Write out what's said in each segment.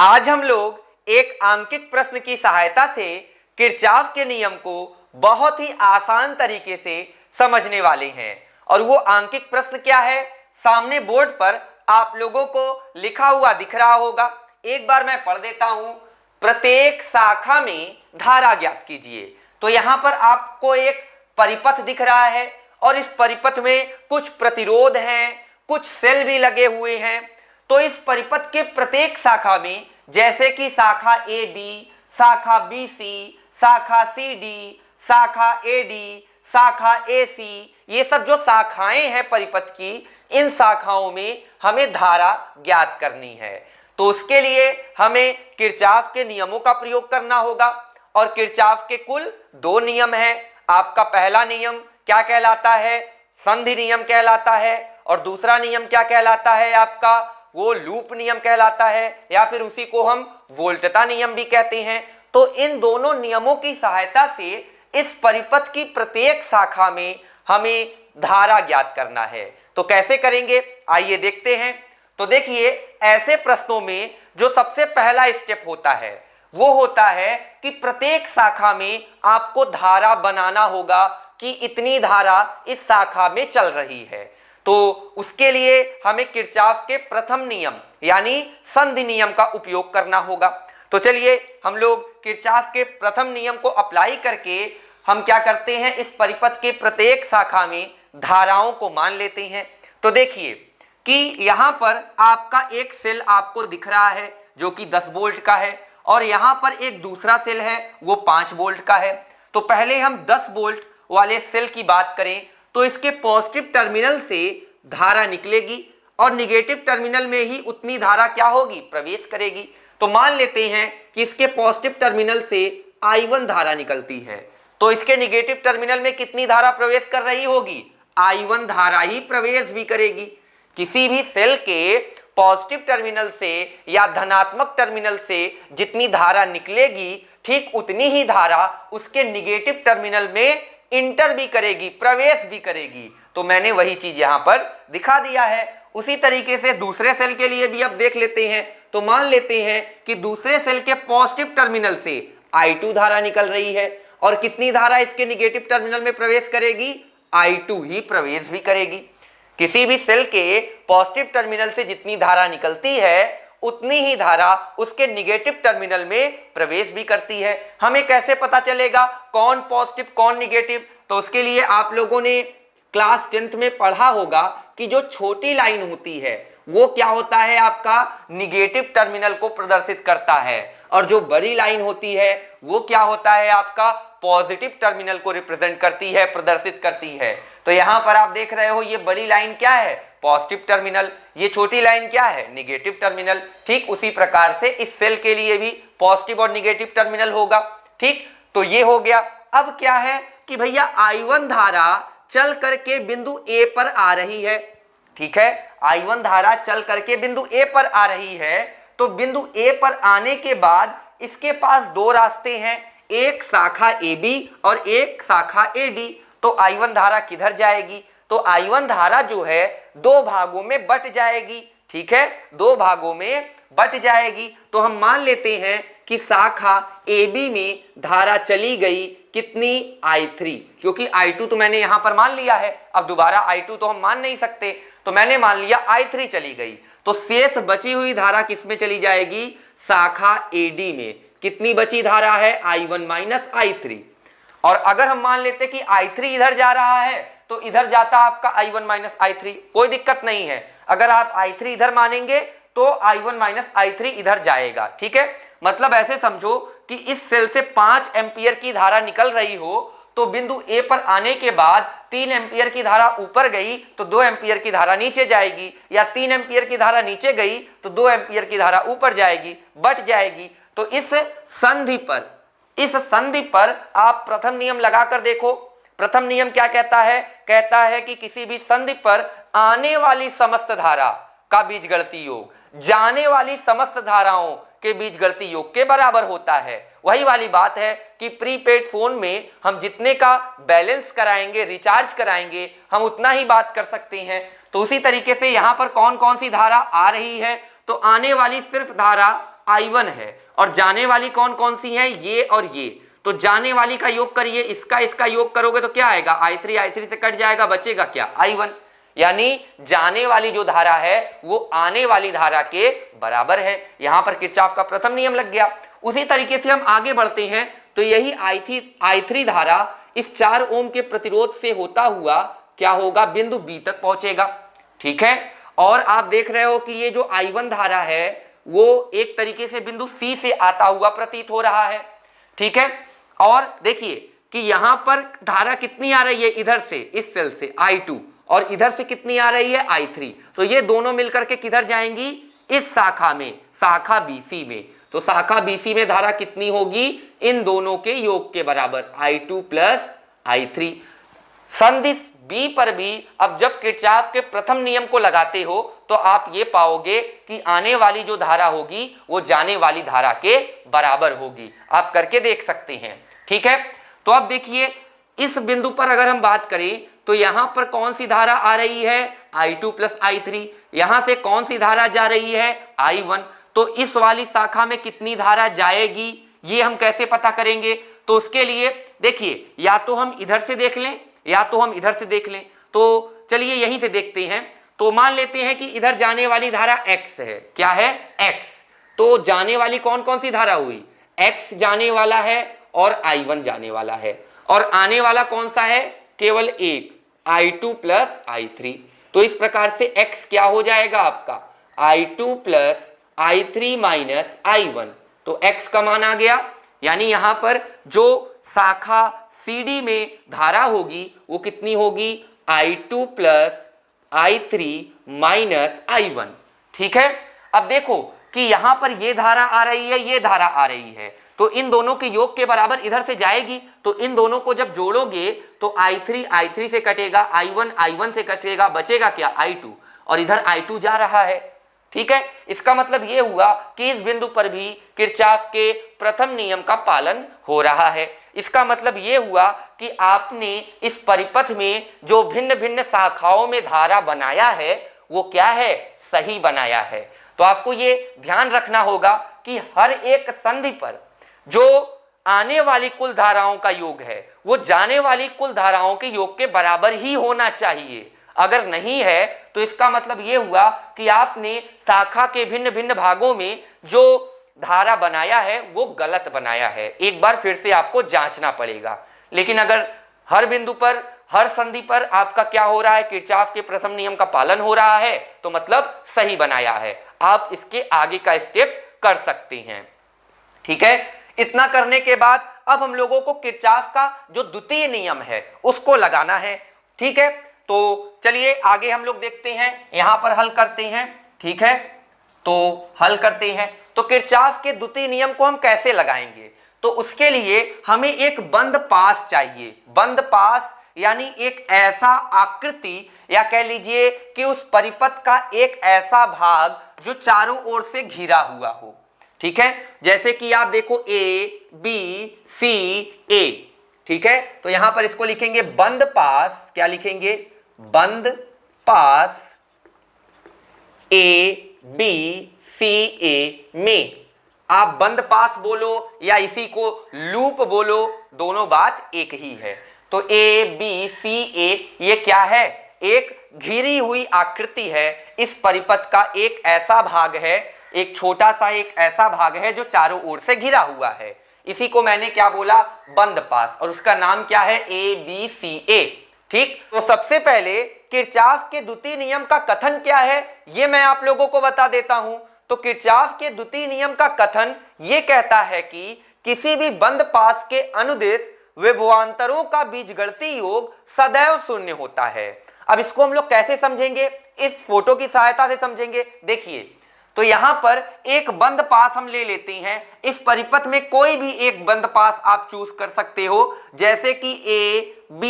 आज हम लोग एक आंकिक प्रश्न की सहायता से किरचॉफ के नियम को बहुत ही आसान तरीके से समझने वाले हैं। और वो आंकिक प्रश्न क्या है, सामने बोर्ड पर आप लोगों को लिखा हुआ दिख रहा होगा। एक बार मैं पढ़ देता हूं। प्रत्येक शाखा में धारा ज्ञात कीजिए। तो यहां पर आपको एक परिपथ दिख रहा है और इस परिपथ में कुछ प्रतिरोध हैं, कुछ सेल भी लगे हुए हैं। तो इस परिपथ के प्रत्येक शाखा में, जैसे कि शाखा ए बी, शाखा बी सी, शाखा सी डी, शाखा ए डी, शाखा ए सी, ये सब जो शाखाएं हैं परिपथ की, इन शाखाओं में हमें धारा ज्ञात करनी है। तो उसके लिए हमें किरचॉफ के नियमों का प्रयोग करना होगा। और किरचॉफ के कुल दो नियम हैं। आपका पहला नियम क्या कहलाता है, संधि नियम कहलाता है। और दूसरा नियम क्या कहलाता है आपका, वो लूप नियम कहलाता है, या फिर उसी को हम वोल्टता नियम भी कहते हैं। तो इन दोनों नियमों की सहायता से इस परिपथ की प्रत्येक शाखा में हमें धारा ज्ञात करना है। तो कैसे करेंगे, आइए देखते हैं। तो देखिए, ऐसे प्रश्नों में जो सबसे पहला स्टेप होता है वो होता है कि प्रत्येक शाखा में आपको धारा बनाना होगा कि इतनी धारा इस शाखा में चल रही है। तो उसके लिए हमें किरचॉफ के प्रथम नियम यानी संधि नियम का उपयोग करना होगा। तो चलिए हम लोग किरचॉफ के प्रथम नियम को अप्लाई करके हम क्या करते हैं, इस परिपथ के प्रत्येक शाखा में धाराओं को मान लेते हैं। तो देखिए कि यहाँ पर आपका एक सेल आपको दिख रहा है जो कि 10 वोल्ट का है, और यहाँ पर एक दूसरा सेल है वो 5 वोल्ट का है। तो पहले हम 10 वोल्ट वाले सेल की बात करें तो इसके पॉजिटिव टर्मिनल से धारा निकलेगी और निगेटिव टर्मिनल में ही उतनी धारा क्या होगी, प्रवेश करेगी। तो मान लेते हैं कि इसके पॉजिटिव टर्मिनल से I1 धारा निकलती है, तो इसके निगेटिव टर्मिनल में कितनी धारा प्रवेश कर रही होगी, I1 धारा ही प्रवेश भी करेगी। किसी भी सेल के पॉजिटिव टर्मिनल से या धनात्मक टर्मिनल से जितनी धारा निकलेगी, ठीक उतनी ही धारा उसके निगेटिव टर्मिनल में इंटर भी करेगी, प्रवेश भी करेगी। तो मैंने वही चीज यहां पर दिखा दिया है। उसी तरीके से दूसरे सेल के लिए भी अब देख लेते हैं। तो मान लेते हैं कि दूसरे सेल के पॉजिटिव टर्मिनल से I2 धारा निकल रही है, और कितनी धारा इसके निगेटिव टर्मिनल में प्रवेश करेगी, I2 ही प्रवेश भी करेगी। किसी भी सेल के पॉजिटिव टर्मिनल से जितनी धारा निकलती है उतनी ही धारा उसके निगेटिव टर्मिनल में प्रवेश भी करती है। हमें कैसे पता चलेगा कौन पॉजिटिव कौन निगेटिव, तो उसके लिए आप लोगों ने क्लास 10th में पढ़ा होगा कि जो छोटी लाइन होती है वो क्या होता है, आपका निगेटिव टर्मिनल को प्रदर्शित करता है, और जो बड़ी लाइन होती है वो क्या होता है, आपका पॉजिटिव टर्मिनल को रिप्रेजेंट करती है, प्रदर्शित करती है। तो यहां पर आप देख रहे हो ये बड़ी लाइन क्या है, पॉजिटिव टर्मिनल, ये छोटी लाइन क्या है, निगेटिव टर्मिनल। ठीक उसी प्रकार से इस सेल के लिए भी पॉजिटिव और निगेटिव टर्मिनल होगा। ठीक, तो ये हो गया। अब क्या है कि भैया I1 धारा चल करके बिंदु A पर आ रही है। ठीक है, I1 धारा चल करके बिंदु A पर आ रही है। तो बिंदु A पर आने के बाद इसके पास दो रास्ते हैं, एक शाखा AB और एक शाखा AD। तो I1 धारा किधर जाएगी, तो I1 धारा जो है दो भागों में बट जाएगी। ठीक है, दो भागों में बट जाएगी। तो हम मान लेते हैं कि शाखा AB में धारा चली गई कितनी, I3, क्योंकि I2 तो मैंने यहां पर मान लिया है, अब दोबारा I2 तो हम मान नहीं सकते, तो मैंने मान लिया I3 चली गई। तो शेष बची हुई धारा किसमें चली जाएगी, शाखा AD में। कितनी बची धारा है, I1 माइनस I3। और अगर हम मान लेते कि I3 इधर जा रहा है तो इधर जाता आपका I1 माइनस I3, कोई दिक्कत नहीं है। अगर आप I3 इधर मानेंगे तो I1 माइनस I3 इधर जाएगा। ठीक है, मतलब ऐसे समझो कि इस सेल से 5 एम्पियर की धारा निकल रही हो, तो बिंदु A पर आने के बाद 3 एम्पियर की धारा ऊपर गई तो 2 एम्पियर की धारा नीचे जाएगी, या 3 एम्पियर की धारा नीचे गई तो 2 एम्पियर की धारा ऊपर जाएगी, बट जाएगी। तो इस संधि पर आप प्रथम नियम लगाकर देखो। प्रथम नियम क्या कहता है, कहता है कि किसी भी संधि पर आने वाली समस्त धारा का बीजगणितीय योग जाने वाली समस्त धाराओं के बीजगणितीय योग के बराबर होता है। वही वाली बात है कि प्रीपेड फोन में हम जितने का बैलेंस कराएंगे, रिचार्ज कराएंगे, हम उतना ही बात कर सकते हैं। तो उसी तरीके से यहाँ पर कौन कौन सी धारा आ रही है, तो आने वाली सिर्फ धारा I1 है और जाने वाली कौन कौन सी है, ये और ये। तो जाने वाली का योग करिए, इसका योग करोगे तो क्या आएगा, I3 से कट जाएगा, बचेगा क्या, I1। यानी जाने वाली जो धारा है वो आने वाली धारा के बराबर है। यहां पर किरचॉफ का प्रथम नियम लग गया। उसी तरीके से हम आगे बढ़ते हैं तो यही I3 धारा इस 4 ओम के प्रतिरोध से होता हुआ क्या होगा, बिंदु बी तक पहुंचेगा। ठीक है, और आप देख रहे हो कि ये जो I1 धारा है वो एक तरीके से बिंदु सी से आता हुआ प्रतीत हो रहा है। ठीक है, और देखिए कि यहां पर धारा कितनी आ रही है, इधर से इस सेल से I2 और इधर से कितनी आ रही है, I3। तो ये दोनों मिलकर के किधर जाएंगी, इस शाखा में, शाखा BC में। तो शाखा BC में धारा कितनी होगी, इन दोनों के योग के बराबर, I2 प्लस I3। संदिश बी पर भी अब जब किरचॉफ के प्रथम नियम को लगाते हो तो आप ये पाओगे कि आने वाली जो धारा होगी वो जाने वाली धारा के बराबर होगी। आप करके देख सकते हैं। ठीक है, तो अब देखिए इस बिंदु पर अगर हम बात करें तो यहां पर कौन सी धारा आ रही है, I2 प्लस I3। यहां से कौन सी धारा जा रही है, I1। तो इस वाली शाखा में कितनी धारा जाएगी ये हम कैसे पता करेंगे, तो उसके लिए देखिए या तो हम इधर से देख लें या तो हम इधर से देख लें। तो चलिए यहीं से देखते हैं। तो मान लेते हैं कि इधर जाने वाली धारा x है, क्या है, x। तो जाने वाली कौन कौन सी धारा हुई, x जाने वाला है और I1 जाने वाला है, और आने वाला कौन सा है, केवल एक, I2 प्लस I3। तो इस प्रकार से x क्या हो जाएगा आपका, I2 plus I3 minus I1। तो x का मान आ गया। यानी यहां पर जो शाखा CD में धारा होगी वो कितनी होगी, I2 plus I3 minus I1। ठीक है, अब देखो कि यहां पर ये धारा आ रही है, ये धारा आ रही है, तो इन दोनों के योग के बराबर इधर से जाएगी। तो इन दोनों को जब जोड़ोगे तो I3 से कटेगा, I1 से कटेगा, बचेगा क्या, I2, और इधर I2 जा रहा है। ठीक है, इसका मतलब ये हुआ कि इस बिंदु पर भी किरचॉफ के प्रथम नियम का पालन हो रहा है। इसका मतलब ये हुआ कि आपने इस परिपथ में जो भिन्न भिन्न शाखाओं में धारा बनाया है वो क्या है, सही बनाया है। तो आपको ये ध्यान रखना होगा कि हर एक संधि पर जो आने वाली कुल धाराओं का योग है वो जाने वाली कुल धाराओं के योग के बराबर ही होना चाहिए। अगर नहीं है तो इसका मतलब ये हुआ कि आपने शाखा के भिन्न भिन्न भागों में जो धारा बनाया है वो गलत बनाया है। एक बार फिर से आपको जांचना पड़ेगा। लेकिन अगर हर बिंदु पर, हर संधि पर आपका क्या हो रहा है, किरचॉफ के प्रथम नियम का पालन हो रहा है, तो मतलब सही बनाया है। आप इसके आगे का स्टेप कर सकते हैं। ठीक है, इतना करने के बाद अब हम लोगों को किरचॉफ का जो द्वितीय नियम है उसको लगाना है। ठीक है, तो चलिए आगे हम लोग देखते हैं, यहां पर हल करते हैं। ठीक है, तो हल करते हैं। तो किरचॉफ के द्वितीय नियम को हम कैसे लगाएंगे, तो उसके लिए हमें एक बंद पास चाहिए। बंद पास यानी एक ऐसा आकृति, या कह लीजिए कि उस परिपथ का एक ऐसा भाग जो चारों ओर से घिरा हुआ हो। ठीक है, जैसे कि आप देखो A B C A। ठीक है, तो यहां पर इसको लिखेंगे बंद पास, क्या लिखेंगे, बंद पास A B C A में। आप बंद पास बोलो या इसी को लूप बोलो, दोनों बात एक ही है। तो A B C A ये क्या है, एक घिरी हुई आकृति है। इस परिपथ का एक ऐसा भाग है, एक छोटा सा एक ऐसा भाग है जो चारों ओर से घिरा हुआ है। इसी को मैंने क्या बोला, बंद पास, और उसका नाम क्या है, A B C A। ठीक, तो सबसे पहले किरचॉफ के द्वितीय नियम का कथन क्या है ये मैं आप लोगों को बता देता हूं। तो किरचॉफ के द्वितीय नियम का कथन ये कहता है कि किसी भी बंद पास के अनुदिश विभवांतरों का बीजगणितीय योग सदैव शून्य होता है। अब इसको हम लोग कैसे समझेंगे, इस फोटो की सहायता से समझेंगे। देखिए, तो यहां पर एक बंद पास हम ले लेते हैं। इस परिपथ में कोई भी एक बंद पास आप चूज कर सकते हो, जैसे कि A B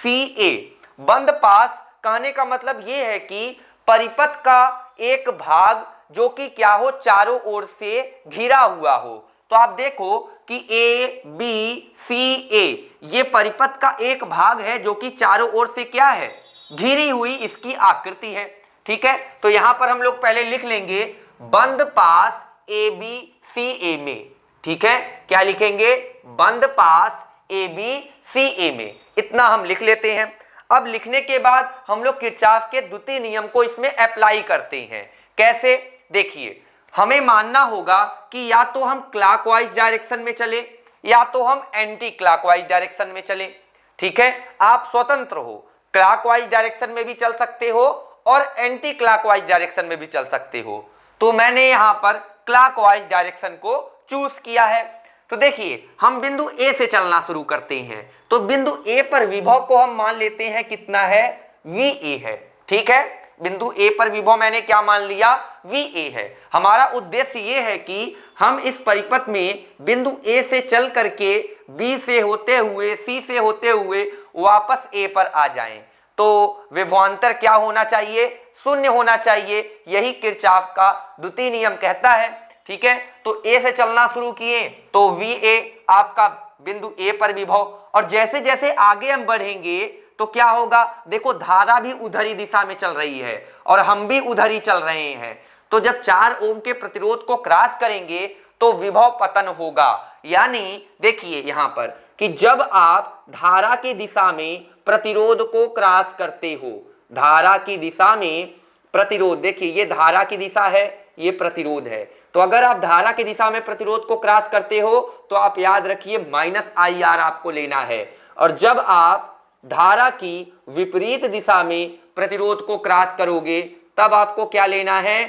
C A। बंद पास कहने का मतलब यह है कि परिपथ का एक भाग जो कि क्या हो, चारों ओर से घिरा हुआ हो। तो आप देखो कि A B C A ये परिपथ का एक भाग है जो कि चारों ओर से क्या है, घिरी हुई इसकी आकृति है। ठीक है, तो यहां पर हम लोग पहले लिख लेंगे बंद पास ए बी सी ए में, ठीक है, क्या लिखेंगे, बंद पास ए बी सी ए में, इतना हम लिख लेते हैं। अब लिखने के बाद हम लोग किरचॉफ के द्वितीय नियम को इसमें अप्लाई करते हैं। कैसे, देखिए, हमें मानना होगा कि या तो हम क्लॉकवाइज डायरेक्शन में चले या तो हम एंटी क्लॉकवाइज डायरेक्शन में चले, ठीक है, आप स्वतंत्र हो, क्लॉकवाइज डायरेक्शन में भी चल सकते हो और एंटी क्लॉकवाइज डायरेक्शन में भी चल सकते हो। तो मैंने यहां पर क्लॉकवाइज डायरेक्शन को चूज किया है। तो देखिए, हम बिंदु ए से चलना शुरू करते हैं। तो बिंदु ए पर विभव को हम मान लेते हैं कितना है, VA है, ठीक है, बिंदु ए पर विभव मैंने क्या मान लिया, VA है। हमारा उद्देश्य ये है कि हम इस परिपथ में बिंदु ए से चल करके B से होते हुए C से होते हुए वापस A पर आ जाएं। तो विभवांतर क्या होना चाहिए, शून्य होना चाहिए, यही किरचॉफ का द्वितीय नियम कहता है, ठीक है। तो A से चलना शुरू किए तो VA आपका बिंदु A पर विभव, और जैसे जैसे आगे हम बढ़ेंगे तो क्या होगा, देखो धारा भी उधरी दिशा में चल रही है और हम भी उधरी चल रहे हैं। तो जब 4 ओम के प्रतिरोध को क्रॉस करेंगे तो विभव पतन होगा। यानी देखिए यहां पर कि जब आप धारा की दिशा में प्रतिरोध को क्रॉस करते हो, धारा की दिशा में प्रतिरोध, देखिए ये धारा की दिशा है, ये प्रतिरोध है। तो अगर आप धारा की दिशा में प्रतिरोध को क्रॉस करते हो तो आप याद रखिए -IR आपको लेना है, और जब आप धारा की विपरीत दिशा में प्रतिरोध को क्रॉस करोगे तब आपको क्या लेना है,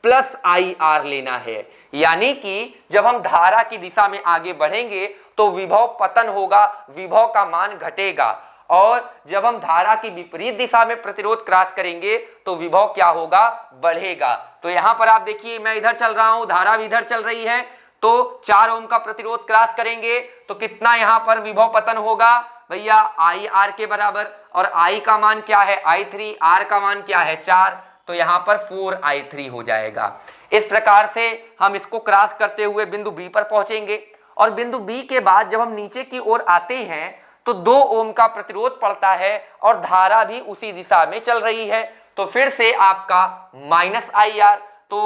+IR लेना है। यानी कि जब हम धारा की दिशा में आगे बढ़ेंगे तो विभव पतन होगा, विभव का मान घटेगा, और जब हम धारा की विपरीत दिशा में प्रतिरोध क्रॉस करेंगे तो विभव क्या होगा, बढ़ेगा। तो यहां पर आप देखिए मैं इधर चल रहा हूं, धारा भी इधर चल रही है, तो 4 ओम का प्रतिरोध क्रॉस करेंगे तो कितना यहां पर विभव पतन होगा भैया, IR के बराबर, और I का मान क्या है, I3, R का मान क्या है 4, तो यहां पर 4I3 हो जाएगा। इस प्रकार से हम इसको क्रॉस करते हुए बिंदु B पर पहुंचेंगे, और बिंदु B के बाद जब हम नीचे की ओर आते हैं तो 2 ओम का प्रतिरोध पड़ता है और धारा भी उसी दिशा में चल रही है। तो फिर से आपका -IR, तो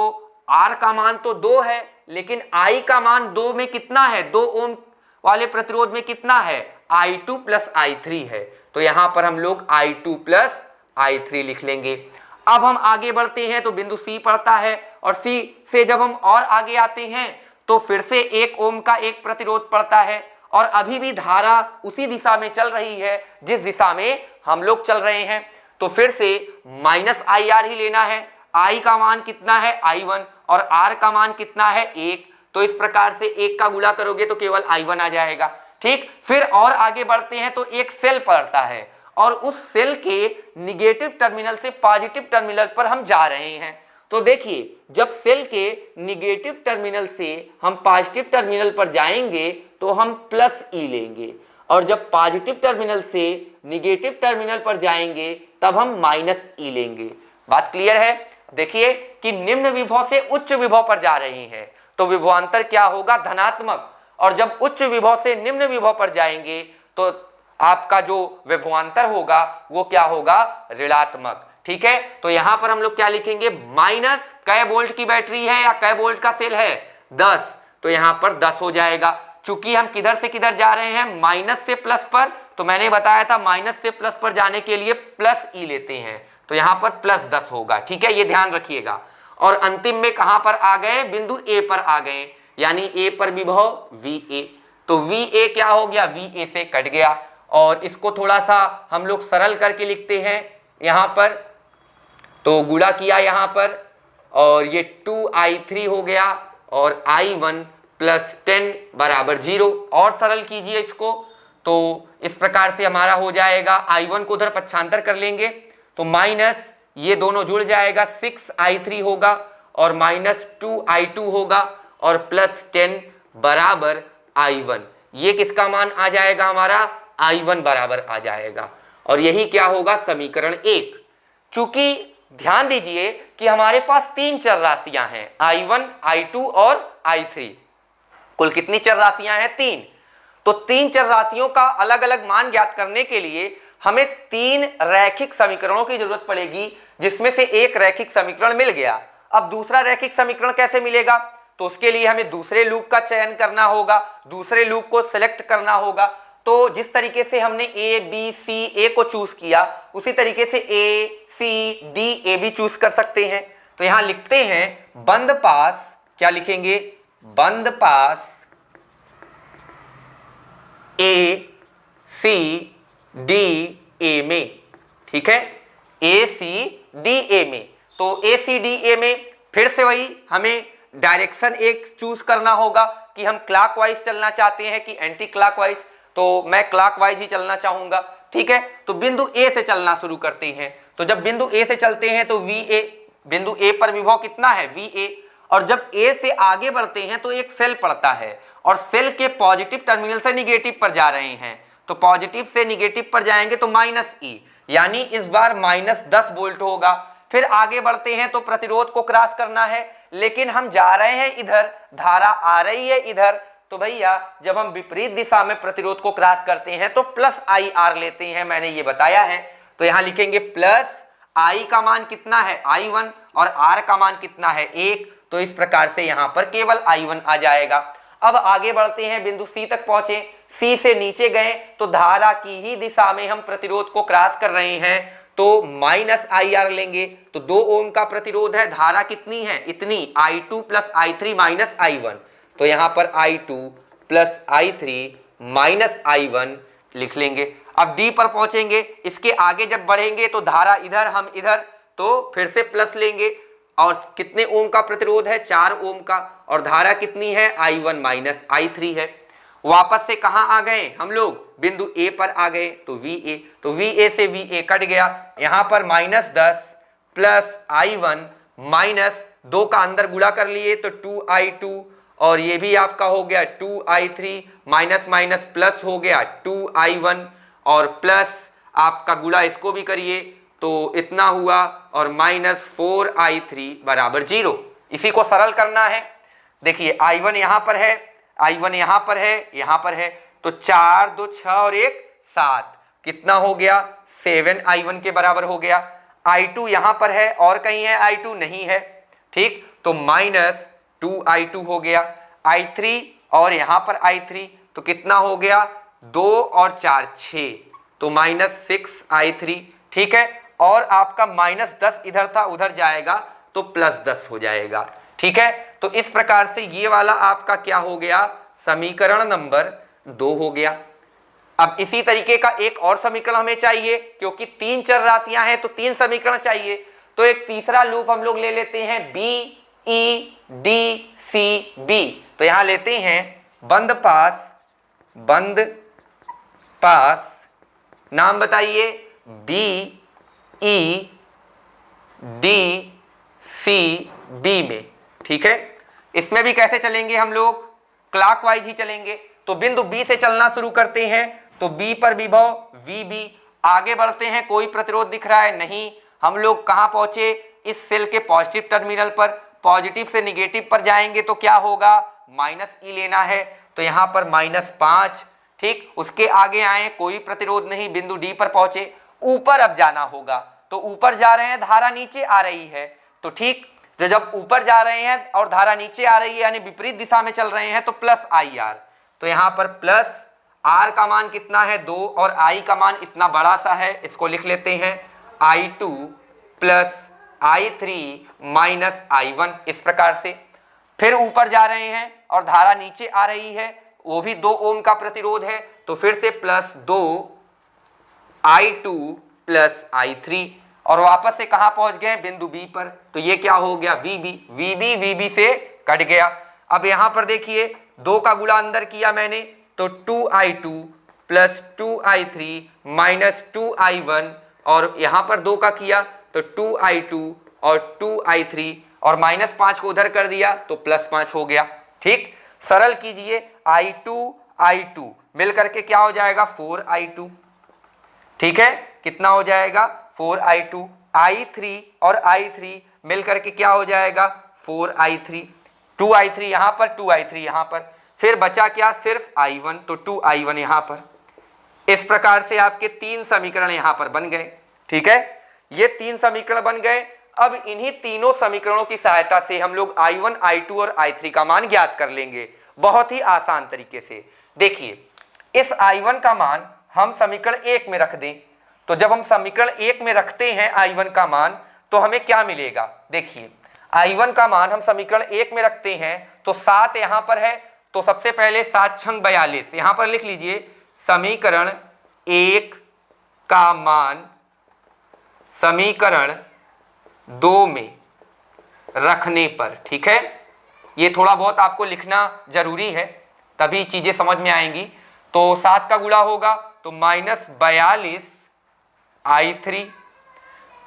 R का मान तो 2 है लेकिन I का मान 2 में कितना है, 2 ओम वाले प्रतिरोध में कितना है, I2 + I3 है। तो यहां पर हम लोग I2 + I3 लिख लेंगे। अब हम आगे बढ़ते हैं तो बिंदु C पड़ता है, और C से जब हम और आगे आते हैं तो फिर से 1 ओम का एक प्रतिरोध पड़ता है, और अभी भी धारा उसी दिशा में चल रही है जिस दिशा में हम लोग चल रहे हैं। तो फिर से -IR ही लेना है। I का मान कितना है, I1, और R का मान कितना है, 1। तो इस प्रकार से 1 का गुणा करोगे तो केवल I1 आ जाएगा, ठीक। फिर और आगे बढ़ते हैं तो एक सेल पड़ता है, और उस सेल के निगेटिव टर्मिनल से पॉजिटिव टर्मिनल पर हम जा रहे हैं। तो देखिए जब सेल के निगेटिव टर्मिनल से हम पॉजिटिव टर्मिनल पर जाएंगे तो हम +E लेंगे, और जब पॉजिटिव टर्मिनल से निगेटिव टर्मिनल पर जाएंगे तब हम -E लेंगे। बात क्लियर है। देखिए कि निम्न विभव से उच्च विभव पर जा रही है तो विभवांतर क्या होगा, धनात्मक, और जब उच्च विभव से निम्न विभव पर जाएंगे तो आपका जो विभवांतर होगा वो क्या होगा, ऋणात्मक, ठीक है। तो यहां पर हम लोग क्या लिखेंगे, माइनस कै वोल्ट की बैटरी है या कै वोल्ट का सेल है, 10, तो यहां पर 10 हो जाएगा। चूंकि हम किधर से किधर जा रहे हैं, माइनस से प्लस पर, तो मैंने बताया था माइनस से प्लस पर जाने के लिए +E लेते हैं, तो यहां पर +10 होगा, ठीक है, ये ध्यान रखिएगा। और अंतिम में कहां पर आ गए, बिंदु A पर आ गए, यानी A पर विभव VA, तो VA क्या हो गया, VA से कट गया। और इसको थोड़ा सा हम लोग सरल करके लिखते हैं यहां पर, तो गुणा किया यहां पर, और ये 2I3 हो गया, और I1 + 10 = 0, और सरल कीजिए इसको, तो इस प्रकार से हमारा हो जाएगा, I1 को उधर पक्षांतर कर लेंगे तो माइनस, ये दोनों जुड़ जाएगा, 6I3 होगा, और -2I2 होगा, और +10 = I1। ये किसका मान आ जाएगा, हमारा I1 बराबर आ जाएगा, और यही क्या होगा, समीकरण 1। चूंकि ध्यान दीजिए कि हमारे पास 3 चर राशियां हैं, I1, I2 और I3। कुल कितनी चर राशियां हैं, 3। तो 3 चर राशियों का अलग अलग मान ज्ञात करने के लिए हमें 3 रैखिक समीकरणों की जरूरत पड़ेगी, जिसमें से एक रैखिक समीकरण मिल गया। अब दूसरा रैखिक समीकरण कैसे मिलेगा, तो उसके लिए हमें दूसरे लूप का चयन करना होगा, दूसरे लूप को सिलेक्ट करना होगा। तो जिस तरीके से हमने ए बी सी ए को चूज किया, उसी तरीके से ए सी डी ए भी चूज कर सकते हैं। तो यहां लिखते हैं बंद पास, क्या लिखेंगे, बंद पास ए सी डी ए में, ठीक है, ए सी डी ए में। तो ए सी डी ए में फिर से वही हमें डायरेक्शन एक चूज करना होगा कि हम क्लॉकवाइज चलना चाहते हैं कि एंटी क्लॉकवाइज। तो मैं क्लॉकवाइज ही चलना चाहूंगा, ठीक है। तो बिंदु ए से चलना शुरू करते हैं। तो जब बिंदु ए से चलते हैं तो वी ए, बिंदु ए पर विभव कितना है, वी ए। और जब ए से आगे बढ़ते हैं तो एक सेल पड़ता है और सेल के पॉजिटिव टर्मिनल से निगेटिव पर जा रहे हैं। तो पॉजिटिव से निगेटिव पर जाएंगे तो माइनस ई, यानी इस बार -10 वोल्ट होगा। फिर आगे बढ़ते हैं तो प्रतिरोध को क्रॉस करना है, लेकिन हम जा रहे हैं इधर, धारा आ रही है इधर। तो भैया जब हम विपरीत दिशा में प्रतिरोध को क्रॉस करते हैं तो प्लस आई आर लेते हैं, मैंने ये बताया है। तो यहां लिखेंगे प्लस आई का मान कितना है, I1, और आर का मान कितना है, 1। तो इस प्रकार से यहां पर केवल I1 आ जाएगा। अब आगे बढ़ते हैं, बिंदु सी तक पहुंचे, सी से नीचे गए तो धारा की ही दिशा में हम प्रतिरोध को क्रॉस कर रहे हैं, तो -IR लेंगे। तो 2 ओम का प्रतिरोध है, धारा कितनी है, इतनी, I2 + I3 - I1। तो यहां पर I2 + I3 - I1 लिख लेंगे। अब डी पर पहुंचेंगे, इसके आगे जब बढ़ेंगे तो धारा इधर, हम इधर, तो फिर से प्लस लेंगे। और कितने ओम का प्रतिरोध है, 4 ओम का, और धारा कितनी है, I1 - I3 है। वापस से कहां आ गए हम लोग, बिंदु ए पर आ गए, तो VA। तो VA से VA कट गया, यहां पर -10 + I1 -2 का अंदर गुणा कर लिए तो 2I2, और ये भी आपका हो गया 2I3, माइनस प्लस हो गया 2I1, और प्लस आपका गुणा इसको भी करिए तो इतना हुआ, और -4I3 = 0। इसी को सरल करना है। देखिए I1 यहां पर है, I1 यहां पर है, यहां पर है, तो 4 2 6 और 1 7, कितना हो गया, 7I1 के बराबर हो गया। I2 यहां पर है और कहीं है I2 नहीं है, ठीक, तो -2I2 हो गया। I3 और यहां पर I3, तो कितना हो गया, 2 और 4 6, तो -6I3, ठीक है। और आपका -10 इधर था, उधर जाएगा तो +10 हो जाएगा, ठीक है। तो इस प्रकार से ये वाला आपका क्या हो गया, समीकरण नंबर 2 हो गया। अब इसी तरीके का एक और समीकरण हमें चाहिए, क्योंकि 3 चर राशियां हैं तो 3 समीकरण चाहिए। तो एक तीसरा लूप हम लोग ले लेते हैं, BEDCB। तो यहां लेते हैं बंद पास, नाम बताइए, BEDCB में, ठीक है। इसमें भी कैसे चलेंगे हम लोग, क्लॉकवाइज ही चलेंगे। तो बिंदु बी से चलना शुरू करते हैं, तो बी पर विभव VB। आगे बढ़ते हैं, कोई प्रतिरोध दिख रहा है नहीं, हम लोग कहां पहुंचे, इस सेल के पॉजिटिव टर्मिनल पर। पॉजिटिव से निगेटिव पर जाएंगे तो क्या होगा, -E लेना है, तो यहां पर -5, ठीक। उसके आगे आए, कोई प्रतिरोध नहीं, बिंदु डी पर पहुंचे। ऊपर अब जाना होगा, तो ऊपर जा रहे हैं, धारा नीचे आ रही है, तो ठीक, तो जब ऊपर जा रहे हैं और धारा नीचे आ रही है, यानी विपरीत दिशा में चल रहे हैं, तो +IR। तो यहां पर R का मान कितना है, 2, और I का मान इतना बड़ा सा है, इसको लिख लेते हैं I2 + I3 - I1, इस प्रकार से। फिर ऊपर जा रहे हैं और धारा नीचे आ रही है, वो भी 2 ओम का प्रतिरोध है, तो फिर से +2 I2 + I3, और वापस से कहां पहुंच गए, बिंदु बी पर। तो ये क्या हो गया, VB से कट गया। अब यहां पर देखिए 2 का गुणा अंदर किया मैंने, तो 2I2 + 2I3 - 2I1, और यहां पर 2 का किया तो 2I2 और 2I3, और -5 को उधर कर दिया तो +5 हो गया, ठीक। सरल कीजिए, I2 मिल करके क्या हो जाएगा, 4I2, ठीक है। कितना हो जाएगा, 4I2। I3 और I3 मिल करके क्या हो जाएगा, 4I3। 2I3 यहां पर, 2I3 यहां पर, फिर बचा क्या, सिर्फ I1, तो 2I1 यहां पर। इस प्रकार से आपके 3 समीकरण यहां पर बन गए, ठीक है। ये 3 समीकरण बन गए। अब इन्हीं तीनों समीकरणों की सहायता से हम लोग I1, I2 और I3 का मान ज्ञात कर लेंगे बहुत ही आसान तरीके से। देखिए, इस I1 का मान हम समीकरण 1 में रख दें, तो जब हम समीकरण 1 में रखते हैं I1 का मान, तो हमें क्या मिलेगा? देखिए, I1 का मान हम समीकरण 1 में रखते हैं तो 7 यहां पर है, तो सबसे पहले 7 छंग 42 यहां पर लिख लीजिए। समीकरण 1 का मान समीकरण 2 में रखने पर, ठीक है, ये थोड़ा बहुत आपको लिखना जरूरी है तभी चीजें समझ में आएंगी। तो 7 का गुणा होगा तो -42 I3,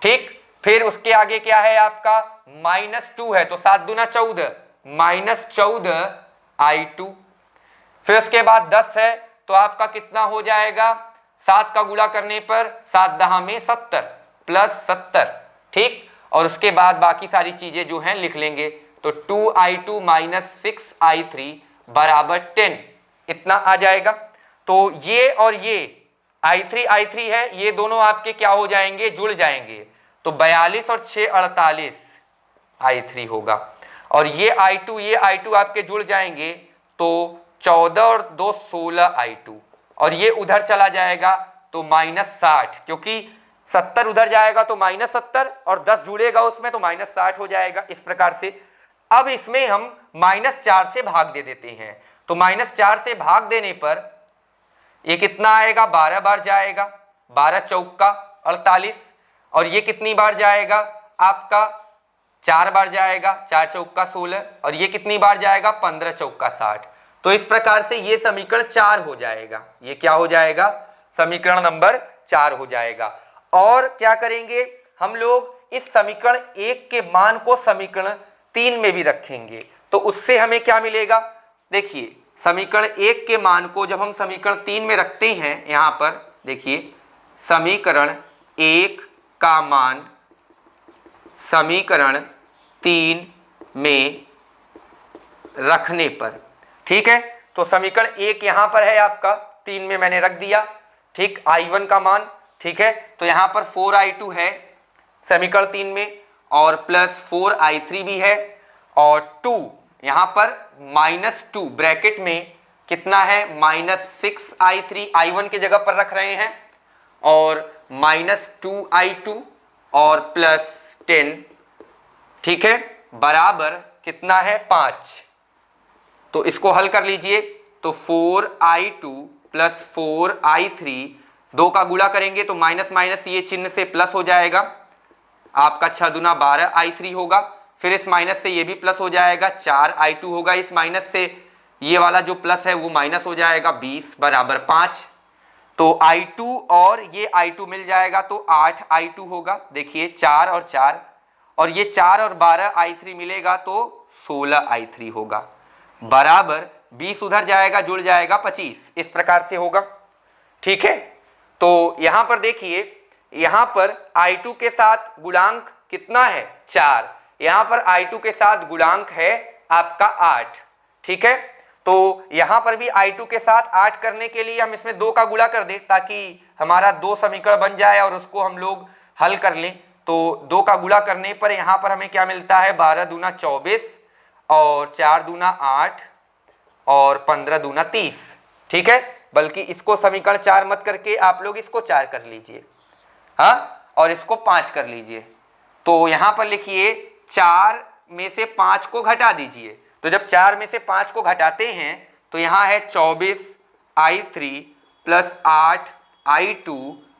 ठीक। फिर उसके आगे क्या है आपका? -2 है तो 7 दूना 14, -14 I2। फिर उसके बाद 10 है तो आपका कितना हो जाएगा? 7 का गुणा करने पर 7 दहा में 70 प्लस 70, ठीक। और उसके बाद बाकी सारी चीजें जो हैं लिख लेंगे, तो 2I2 - 6I3 बराबर 10, इतना आ जाएगा। तो ये और ये I3 है, ये दोनों आपके क्या हो जाएंगे? जुड़ जाएंगे। तो 42 और 6 48 I3 होगा। और ये I2 आपके जुड़ जाएंगे तो 14 और 2 16 I2, और ये उधर चला जाएगा तो -60, क्योंकि 70 उधर जाएगा तो -70 और 10 जुड़ेगा उसमें तो -60 हो जाएगा। इस प्रकार से अब इसमें हम -4 से भाग दे देते हैं, तो -4 से भाग देने पर ये कितना आएगा? 12 बार जाएगा, 12 चौका 48, और ये कितनी बार जाएगा? आपका 4 बार जाएगा, 4 चौका 16, और ये कितनी बार जाएगा? 15 चौका 60। तो इस प्रकार से ये समीकरण 4 हो जाएगा। ये क्या हो जाएगा? समीकरण नंबर 4 हो जाएगा। और क्या करेंगे हम लोग? इस समीकरण 1 के मान को समीकरण 3 में भी रखेंगे, तो उससे हमें क्या मिलेगा? देखिए, समीकरण 1 के मान को जब हम समीकरण 3 में रखते हैं, यहां पर देखिए, समीकरण 1 का मान समीकरण 3 में रखने पर, ठीक है। तो समीकरण 1 यहां पर है आपका, 3 में मैंने रख दिया, ठीक। I1 का मान, ठीक है। तो यहां पर 4I2 है समीकरण 3 में, और प्लस 4I3 भी है, और 2 यहां पर -2 ब्रैकेट में कितना है? -6I3 I1 के जगह पर रख रहे हैं, और -2I2 और +10, ठीक है, बराबर कितना है? 5। तो इसको हल कर लीजिए, तो 4I2 + 4I3, 2 का गुणा करेंगे तो माइनस माइनस ये चिन्ह से प्लस हो जाएगा, आपका 6 दूना 12 I3 होगा। फिर इस माइनस से ये भी प्लस हो जाएगा, 4 I2 होगा। इस माइनस से ये वाला जो प्लस है वो माइनस हो जाएगा, 20 बराबर 5। तो I2 और ये I2 मिल जाएगा तो 8 I2 होगा। देखिए 4 और 4, और ये 4 और 12 I3 मिलेगा तो 16 I3 होगा, बराबर 20 उधर जाएगा, जुड़ जाएगा 25। इस प्रकार से होगा, ठीक है। तो यहां पर देखिए, यहां पर I2 के साथ गुणांक कितना है? 4। यहां पर I2 के साथ गुणांक है आपका 8, ठीक है। तो यहां पर भी I2 के साथ 8 करने के लिए हम इसमें 2 का गुणा कर दें, ताकि हमारा 2 समीकरण बन जाए और उसको हम लोग हल कर लें। तो 2 का गुणा करने पर यहां पर हमें क्या मिलता है? 12 दूना 24, और 4 दूना 8, और 15 दूना 30, ठीक है। बल्कि इसको समीकरण 4 मत करके आप लोग इसको 4 कर लीजिए, हाँ, और इसको 5 कर लीजिए। तो यहां पर लिखिए 4 में से 5 को घटा दीजिए। तो जब 4 में से 5 को घटाते हैं तो यहां है 24 I3 + 8 I2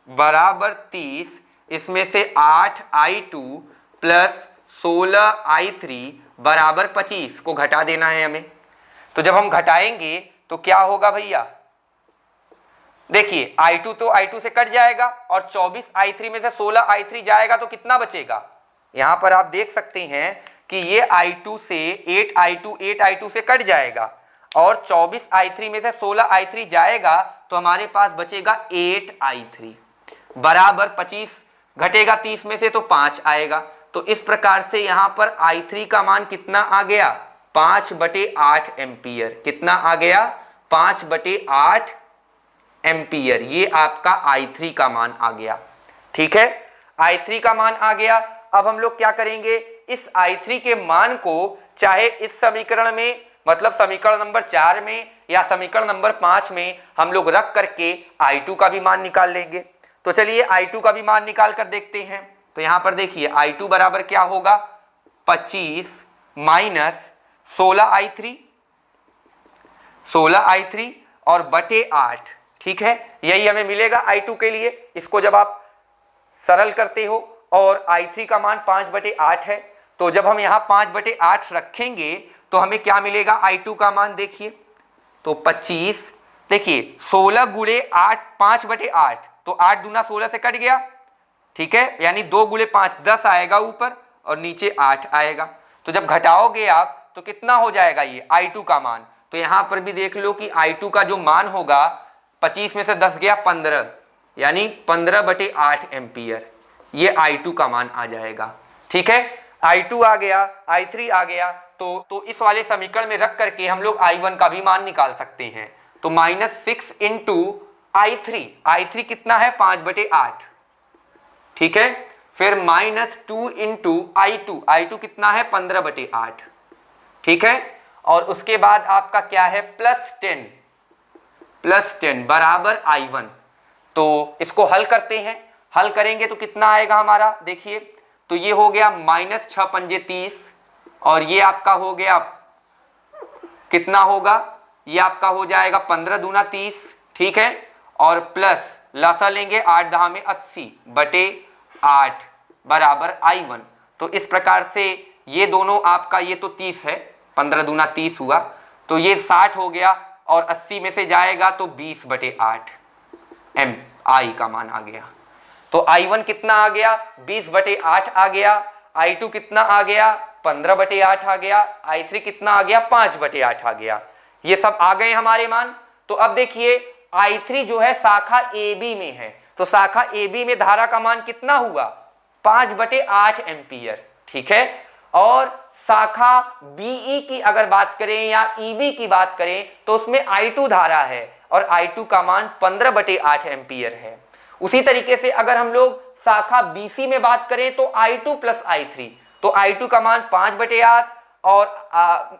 बराबर 30। इसमें से 8 I2 + 16 I3 बराबर 25 को घटा देना है हमें। तो जब हम घटाएंगे तो क्या होगा भैया? देखिए I2 तो I2 से कट जाएगा, और 24 I3 में से 16 I3 जाएगा तो कितना बचेगा? यहां पर आप देख सकते हैं कि ये I2 से 8 I2 से कट जाएगा, और 24 I3 में से 16 I3 जाएगा तो हमारे पास बचेगा 8 I3 बराबर 25, घटेगा 30 में से तो 5 आएगा। तो इस प्रकार से यहां पर I3 का मान कितना आ गया? 5/8 एम्पियर। कितना आ गया? 5/8 एम्पियर। ये आपका I3 का मान आ गया, ठीक है। I3 का मान आ गया। अब हम लोग क्या करेंगे, इस I3 के मान को चाहे इस समीकरण में, मतलब समीकरण नंबर 4 में या समीकरण नंबर 5 में हम लोग रख करके I2 का भी मान निकाल लेंगे। तो चलिए I2 का भी मान निकाल कर देखते हैं। तो यहां पर देखिए I2 बराबर क्या होगा, 25 माइनस 16I3 और बटे 8, ठीक है, यही हमें मिलेगा I2 के लिए। इसको जब आप सरल करते हो और I3 का मान 5/8 है, तो जब हम यहाँ 5/8 रखेंगे तो हमें क्या मिलेगा I2 का मान, देखिए तो 25, देखिए 16 गुणे 8, 5/8, तो 8 दूना 16 से कट गया, ठीक है, यानी 2 गुणे 5 10 आएगा ऊपर और नीचे 8 आएगा। तो जब घटाओगे आप तो कितना हो जाएगा ये I2 का मान। तो यहां पर भी देख लो कि I2 का जो मान होगा, 25 में से 10 गया 15, यानी 15/8 एम्पियर, ये I2 का मान आ जाएगा, ठीक है। I2 आ गया, I3 आ गया, तो इस वाले समीकरण में रख करके हम लोग I1 का भी मान निकाल सकते हैं। तो -6 इंटू I3 कितना है 5/8, ठीक है, फिर -2 इंटू I2 कितना है 15/8, ठीक है, और उसके बाद आपका क्या है +10 बराबर I1। तो इसको हल करते हैं, हल करेंगे तो कितना आएगा हमारा, देखिए तो ये हो गया -6 पंजे 30 और ये आपका हो गया कितना होगा, ये आपका हो जाएगा 15 दूना 30, ठीक है, और प्लस लसा लेंगे 8 दहा में 80/8 बराबर I1। तो इस प्रकार से ये दोनों आपका, ये तो 30 है, 15 दूना 30 हुआ, तो ये 60 हो गया और 80 में से जाएगा तो 20/8 I का मान आ गया। तो I1 कितना आ गया 20/8 आ गया, I2 कितना आ गया 15/8 आ गया, I3 कितना आ गया 5/8 आ गया। ये सब आ गए हमारे मान। तो अब देखिए I3 जो है शाखा AB में है, तो शाखा AB में धारा का मान कितना हुआ 5/8 एम्पियर, ठीक है, और शाखा BE की अगर बात करें या EB की बात करें तो उसमें I2 धारा है और I2 का मान 15/8 एम्पियर है। उसी तरीके से अगर हम लोग शाखा BC में बात करें तो I2 प्लस I3, तो I2 का मान 5/8 और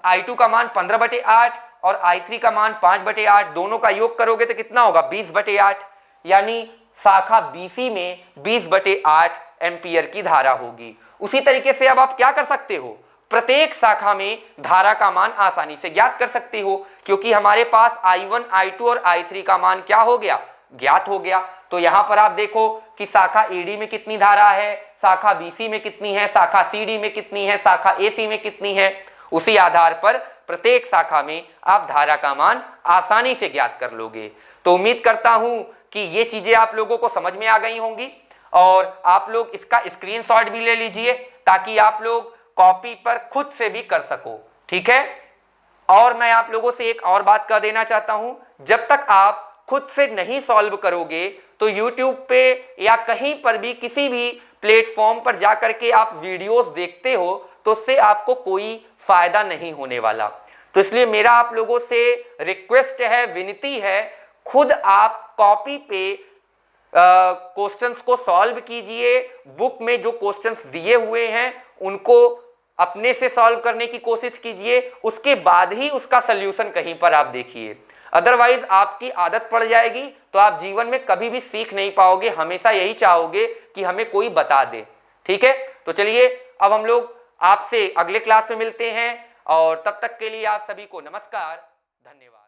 I2 का मान 15/8 और I3 का मान 5/8, दोनों का योग करोगे तो कितना होगा 20/8, यानी शाखा BC में 20/8 एम्पियर की धारा होगी। उसी तरीके से अब आप क्या कर सकते हो, प्रत्येक शाखा में धारा का मान आसानी से ज्ञात कर सकते हो, क्योंकि हमारे पास I1, I2 और I3 का मान क्या हो गया, ज्ञात हो गया। तो यहां पर आप देखो कि शाखा AD में कितनी धारा है, शाखा BC में कितनी है, शाखा CD में कितनी है, शाखा AC में कितनी है। उसी आधार पर प्रत्येक शाखा में आप धारा का मान आसानी से ज्ञात कर लोगे। तो उम्मीद करता हूं कि ये चीजें आप लोगों को समझ में आ गई होंगी और आप लोग इसका स्क्रीनशॉट भी ले लीजिए ताकि आप लोग कॉपी पर खुद से भी कर सको, ठीक है। और मैं आप लोगों से एक और बात कह देना चाहता हूं, जब तक आप खुद से नहीं सॉल्व करोगे तो YouTube पे या कहीं पर भी किसी भी प्लेटफॉर्म पर जाकर के आप वीडियोस देखते हो तो उससे आपको कोई फायदा नहीं होने वाला। तो इसलिए मेरा आप लोगों से रिक्वेस्ट है, विनती है, खुद आप कॉपी पे क्वेश्चंस को सॉल्व कीजिए। बुक में जो क्वेश्चंस दिए हुए हैं उनको अपने से सॉल्व करने की कोशिश कीजिए, उसके बाद ही उसका सल्यूशन कहीं पर आप देखिए। अदरवाइज आपकी आदत पड़ जाएगी तो आप जीवन में कभी भी सीख नहीं पाओगे, हमेशा यही चाहोगे कि हमें कोई बता दे, ठीक है। तो चलिए अब हम लोग आपसे अगले क्लास में मिलते हैं और तब तक के लिए आप सभी को नमस्कार, धन्यवाद।